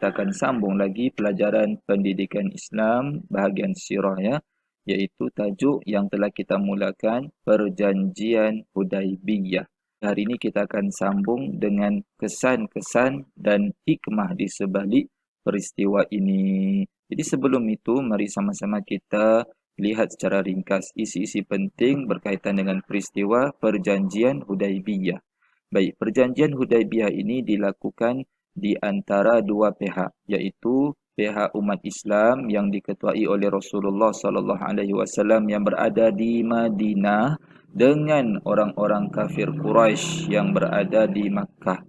kita akan sambung lagi pelajaran pendidikan Islam bahagian sirah ya, iaitu tajuk yang telah kita mulakan Perjanjian Hudaibiyah. Hari ini kita akan sambung dengan kesan-kesan dan hikmah di sebalik peristiwa ini. Jadi sebelum itu, mari sama-sama kita lihat secara ringkas isi-isi penting berkaitan dengan peristiwa Perjanjian Hudaibiyah. Baik, Perjanjian Hudaibiyah ini dilakukan di antara dua pihak, iaitu pihak umat Islam yang diketuai oleh Rasulullah sallallahu alaihi wasallam yang berada di Madinah dengan orang-orang kafir Quraisy yang berada di Makkah.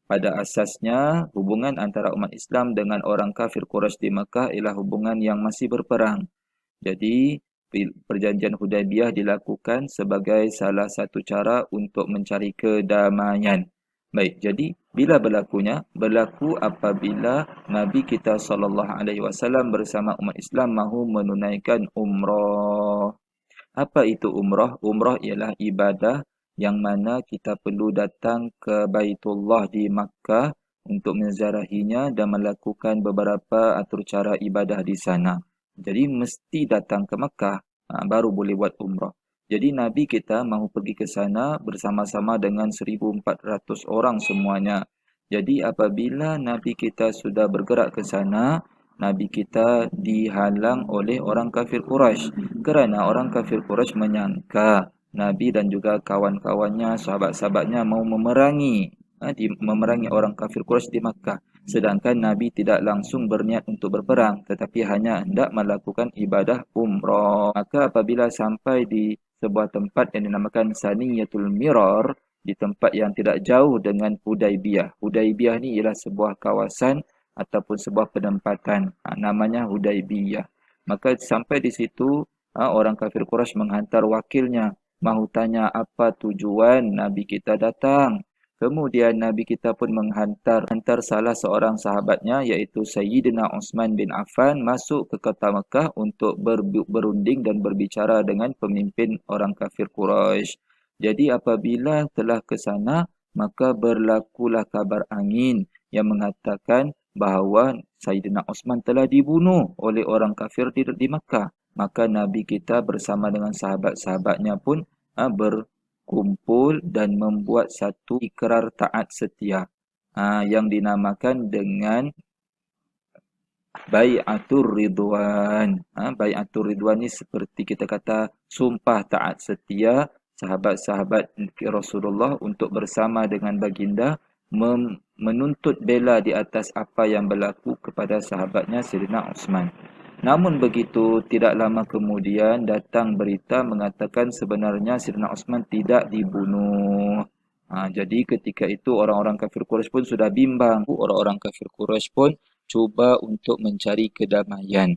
Pada asasnya, hubungan antara umat Islam dengan orang kafir Quraisy di Makkah ialah hubungan yang masih berperang. Jadi, Perjanjian Hudaibiyah dilakukan sebagai salah satu cara untuk mencari kedamaian. Baik, jadi bila berlakunya? Berlaku apabila Nabi kita SAW bersama umat Islam mahu menunaikan umrah. Apa itu umrah? Umrah ialah ibadah yang mana kita perlu datang ke Baitullah di Makkah untuk menziarahinya dan melakukan beberapa atur cara ibadah di sana. Jadi mesti datang ke Makkah baru boleh buat umrah. Jadi Nabi kita mahu pergi ke sana bersama-sama dengan 1,400 orang semuanya. Jadi apabila Nabi kita sudah bergerak ke sana, Nabi kita dihalang oleh orang kafir Quraisy kerana orang kafir Quraisy menyangka Nabi dan juga kawan-kawannya, sahabat-sahabatnya mau memerangi orang kafir Quraisy di Makkah. Sedangkan Nabi tidak langsung berniat untuk berperang, tetapi hanya hendak melakukan ibadah umrah. Maka apabila sampai di sebuah tempat yang dinamakan Saniyatul Mirar, di tempat yang tidak jauh dengan Hudaibiyah. Hudaibiyah ni ialah sebuah kawasan ataupun sebuah penempatan. Namanya Hudaibiyah. Maka sampai di situ, orang kafir Quraisy menghantar wakilnya. Mahu tanya apa tujuan Nabi kita datang. Kemudian Nabi kita pun menghantar salah seorang sahabatnya iaitu Sayyidina Utsman bin Affan masuk ke kota Mekah untuk berunding dan berbicara dengan pemimpin orang kafir Quraisy. Jadi apabila telah ke sana, maka berlakulah kabar angin yang mengatakan bahawa Sayyidina Utsman telah dibunuh oleh orang kafir di Makkah. Maka Nabi kita bersama dengan sahabat-sahabatnya pun berkumpul dan membuat satu ikrar taat setia yang dinamakan dengan Bai'atur Ridwan. Bai'atur Ridwan ni seperti kita kata sumpah taat setia sahabat-sahabat Rasulullah untuk bersama dengan baginda menuntut bela di atas apa yang berlaku kepada sahabatnya Sayyidina Utsman. Namun begitu, tidak lama kemudian datang berita mengatakan sebenarnya Sayyidina Utsman tidak dibunuh. Jadi ketika itu orang-orang kafir Quraisy pun sudah bimbang. Orang-orang kafir Quraisy pun cuba untuk mencari kedamaian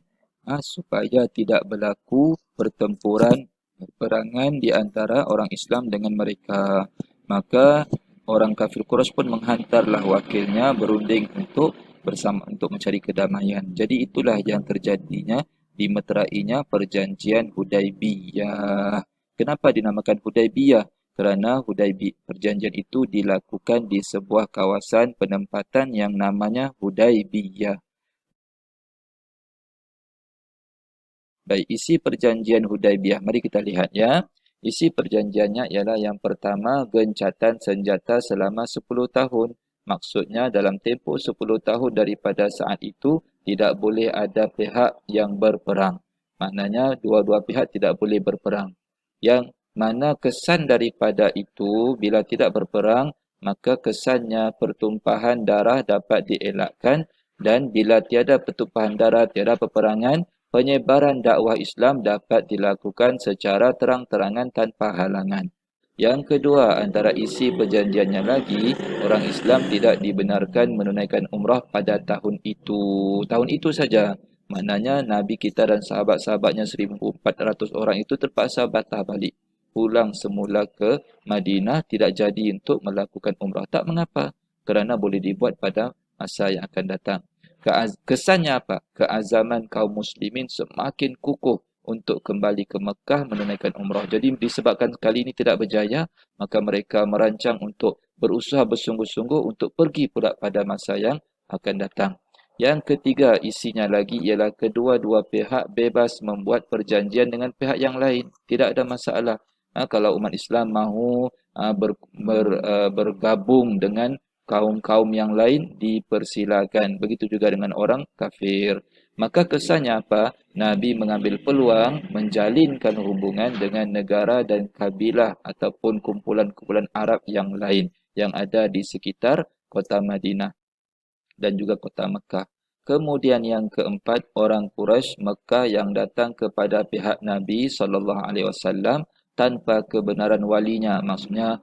supaya tidak berlaku peperangan di antara orang Islam dengan mereka. Maka orang kafir Quraisy pun menghantarlah wakilnya berunding untuk mencari kedamaian. Jadi itulah yang terjadinya dimeterainya Perjanjian Hudaibiyah. Kenapa dinamakan Hudaibiyah? Kerana perjanjian itu dilakukan di sebuah kawasan penempatan yang namanya Hudaibiyah. Baik, isi perjanjian Hudaibiyah. Mari kita lihat ya. Isi perjanjiannya ialah yang pertama, gencatan senjata selama 10 tahun. Maksudnya dalam tempoh 10 tahun daripada saat itu, tidak boleh ada pihak yang berperang. Maknanya dua-dua pihak tidak boleh berperang. Yang mana kesan daripada itu, bila tidak berperang, maka kesannya pertumpahan darah dapat dielakkan. Dan bila tiada pertumpahan darah, tiada peperangan, penyebaran dakwah Islam dapat dilakukan secara terang-terangan tanpa halangan. Yang kedua, antara isi perjanjiannya lagi, orang Islam tidak dibenarkan menunaikan umrah pada tahun itu. Tahun itu saja. Maknanya Nabi kita dan sahabat-sahabatnya 1,400 orang itu terpaksa patah balik. Pulang semula ke Madinah, tidak jadi untuk melakukan umrah. Tak mengapa, kerana boleh dibuat pada masa yang akan datang. Kesannya apa? Keazaman kaum muslimin semakin kukuh untuk kembali ke Mekah menunaikan umrah. Jadi disebabkan kali ini tidak berjaya, maka mereka merancang untuk berusaha bersungguh-sungguh untuk pergi pula pada masa yang akan datang. Yang ketiga, isinya lagi ialah kedua-dua pihak bebas membuat perjanjian dengan pihak yang lain. Tidak ada masalah. Kalau umat Islam mahu bergabung dengan kaum-kaum yang lain, dipersilakan. Begitu juga dengan orang kafir. Maka kesannya apa? Nabi mengambil peluang menjalinkan hubungan dengan negara dan kabilah ataupun kumpulan-kumpulan Arab yang lain yang ada di sekitar kota Madinah dan juga kota Mekah. Kemudian yang keempat, orang Quraisy Mekah yang datang kepada pihak Nabi SAW tanpa kebenaran walinya. Maksudnya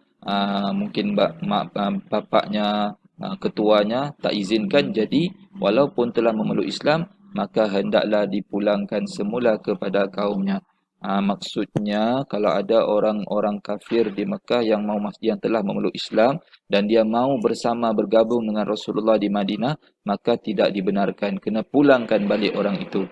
mungkin bapaknya, ketuanya tak izinkan. Jadi walaupun telah memeluk Islam, maka hendaklah dipulangkan semula kepada kaumnya. Maksudnya kalau ada orang-orang kafir di Mekah yang telah memeluk Islam dan dia mau bersama bergabung dengan Rasulullah di Madinah, maka tidak dibenarkan. Kena pulangkan balik orang itu.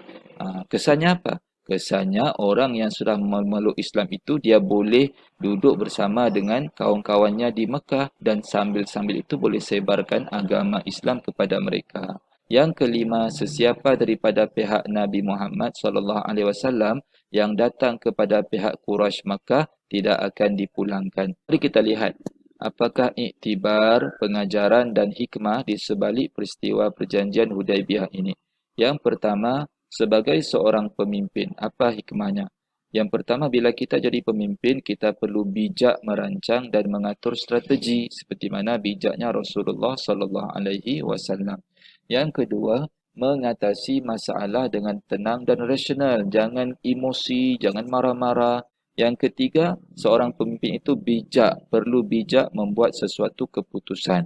Kesannya apa? Kesannya orang yang sudah memeluk Islam itu dia boleh duduk bersama dengan kawan-kawannya di Mekah dan sambil-sambil itu boleh sebarkan agama Islam kepada mereka. Yang kelima, sesiapa daripada pihak Nabi Muhammad SAW yang datang kepada pihak Quraisy Makkah tidak akan dipulangkan. Mari kita lihat apakah iktibar, pengajaran dan hikmah di sebalik peristiwa perjanjian Hudaibiyah ini. Yang pertama, sebagai seorang pemimpin, apa hikmahnya? Yang pertama, bila kita jadi pemimpin, kita perlu bijak merancang dan mengatur strategi seperti mana bijaknya Rasulullah SAW. Yang kedua, mengatasi masalah dengan tenang dan rasional. Jangan emosi, jangan marah-marah. Yang ketiga, seorang pemimpin itu bijak, perlu bijak membuat sesuatu keputusan.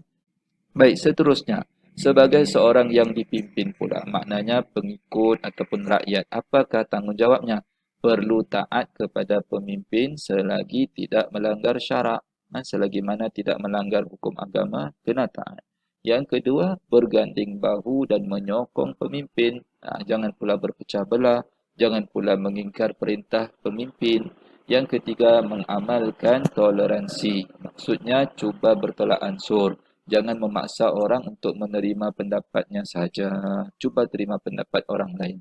Baik, seterusnya. Sebagai seorang yang dipimpin pula, maknanya pengikut ataupun rakyat, apakah tanggungjawabnya? Perlu taat kepada pemimpin selagi tidak melanggar syarak. Selagi mana tidak melanggar hukum agama, kena taat. Yang kedua, berganding bahu dan menyokong pemimpin. Jangan pula berpecah belah, jangan pula mengingkar perintah pemimpin. Yang ketiga, mengamalkan toleransi. Maksudnya, cuba bertolak ansur. Jangan memaksa orang untuk menerima pendapatnya saja. Cuba terima pendapat orang lain.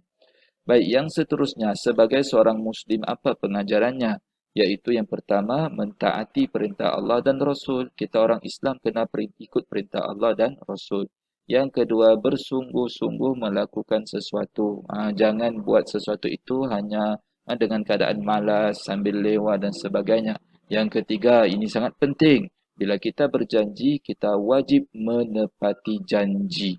Baik, yang seterusnya, sebagai seorang Muslim, apa pengajarannya? Yaitu yang pertama, mentaati perintah Allah dan Rasul. Kita orang Islam kena ikut perintah Allah dan Rasul. Yang kedua, bersungguh-sungguh melakukan sesuatu. Jangan buat sesuatu itu hanya dengan keadaan malas, sambil lewat dan sebagainya. Yang ketiga, ini sangat penting. Bila kita berjanji, kita wajib menepati janji.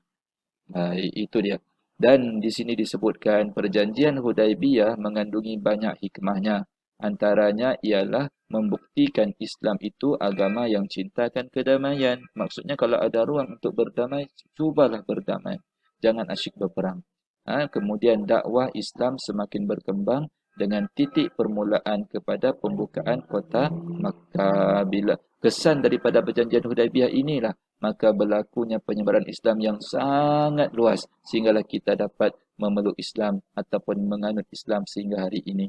Itu dia. Dan di sini disebutkan perjanjian Hudaibiyah mengandungi banyak hikmahnya. Antaranya ialah membuktikan Islam itu agama yang cintakan kedamaian. Maksudnya kalau ada ruang untuk berdamai, cubalah berdamai. Jangan asyik berperang. Kemudian dakwah Islam semakin berkembang dengan titik permulaan kepada pembukaan kota Makkah. Bila kesan daripada perjanjian Hudaibiyah inilah, maka berlakunya penyebaran Islam yang sangat luas sehinggalah kita dapat memeluk Islam ataupun menganut Islam sehingga hari ini.